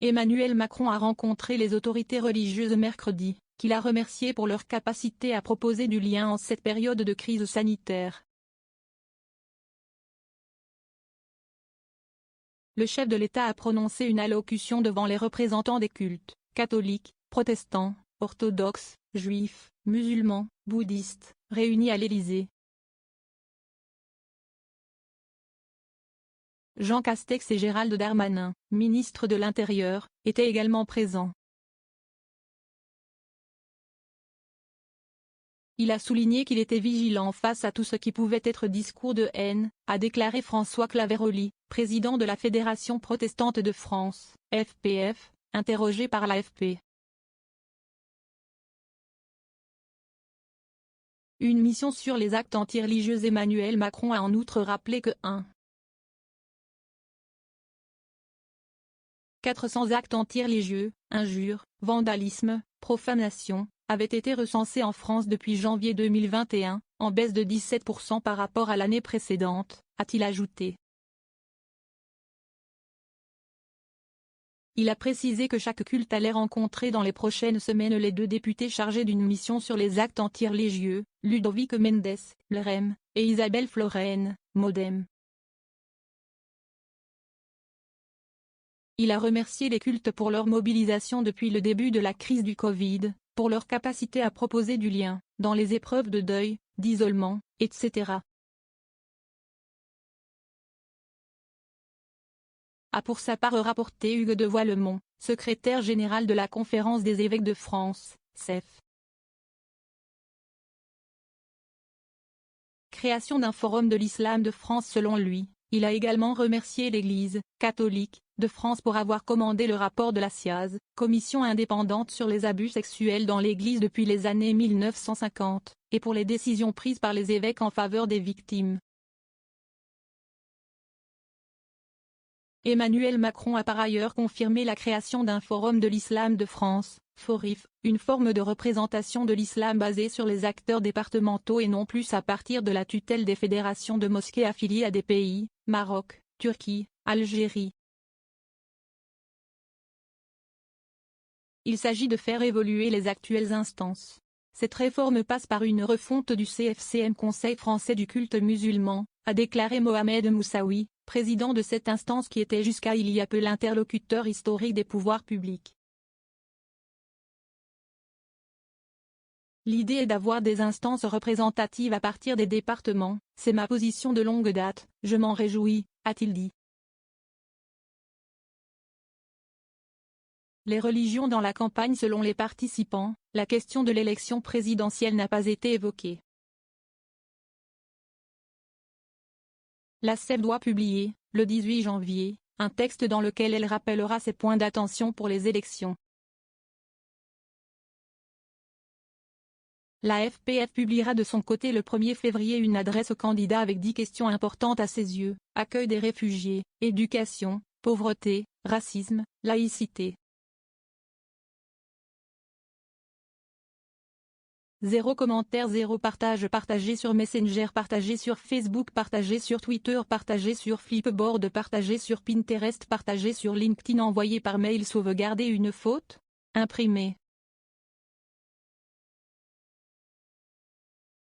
Emmanuel Macron a rencontré les autorités religieuses mercredi, qu'il a remerciées pour leur capacité à proposer du lien en cette période de crise sanitaire. Le chef de l'État a prononcé une allocution devant les représentants des cultes, catholiques, protestants, orthodoxes, juifs, musulmans, bouddhistes, réunis à l'Élysée. Jean Castex et Gérald Darmanin, ministre de l'Intérieur, étaient également présents. Il a souligné qu'il était vigilant face à tout ce qui pouvait être discours de haine, a déclaré François Claveroli, président de la Fédération protestante de France, FPF, interrogé par l'AFP. Une mission sur les actes anti-religieux. Emmanuel Macron a en outre rappelé que 400 actes anti-religieux, injures, vandalisme, profanation, avaient été recensés en France depuis janvier 2021, en baisse de 17% par rapport à l'année précédente, a-t-il ajouté. Il a précisé que chaque culte allait rencontrer dans les prochaines semaines les 2 députés chargés d'une mission sur les actes anti-religieux, Ludovic Mendes, LREM, et Isabelle Florennes, MoDem. Il a remercié les cultes pour leur mobilisation depuis le début de la crise du Covid, pour leur capacité à proposer du lien, dans les épreuves de deuil, d'isolement, etc. A pour sa part rapporté Hugues de Voilemont, secrétaire général de la Conférence des évêques de France, CEF. Création d'un forum de l'islam de France. Selon lui, il a également remercié l'Église catholique de France pour avoir commandé le rapport de la CIAZ, commission indépendante sur les abus sexuels dans l'Église depuis les années 1950, et pour les décisions prises par les évêques en faveur des victimes. Emmanuel Macron a par ailleurs confirmé la création d'un Forum de l'Islam de France, FORIF, une forme de représentation de l'islam basée sur les acteurs départementaux et non plus à partir de la tutelle des fédérations de mosquées affiliées à des pays, Maroc, Turquie, Algérie. Il s'agit de faire évoluer les actuelles instances. Cette réforme passe par une refonte du CFCM Conseil français du culte musulman, a déclaré Mohamed Moussaoui, président de cette instance qui était jusqu'à il y a peu l'interlocuteur historique des pouvoirs publics. L'idée est d'avoir des instances représentatives à partir des départements, c'est ma position de longue date, je m'en réjouis, a-t-il dit. Les religions dans la campagne. Selon les participants, la question de l'élection présidentielle n'a pas été évoquée. La CEF doit publier, le 18 janvier, un texte dans lequel elle rappellera ses points d'attention pour les élections. La FPF publiera de son côté le 1er février une adresse aux candidats avec 10 questions importantes à ses yeux, accueil des réfugiés, éducation, pauvreté, racisme, laïcité. 0 commentaire, 0 partage. Partagé sur Messenger, partagé sur Facebook, partagé sur Twitter, partagé sur Flipboard, partagé sur Pinterest, partagé sur LinkedIn, envoyé par mail. Sauvegarder une faute, imprimé.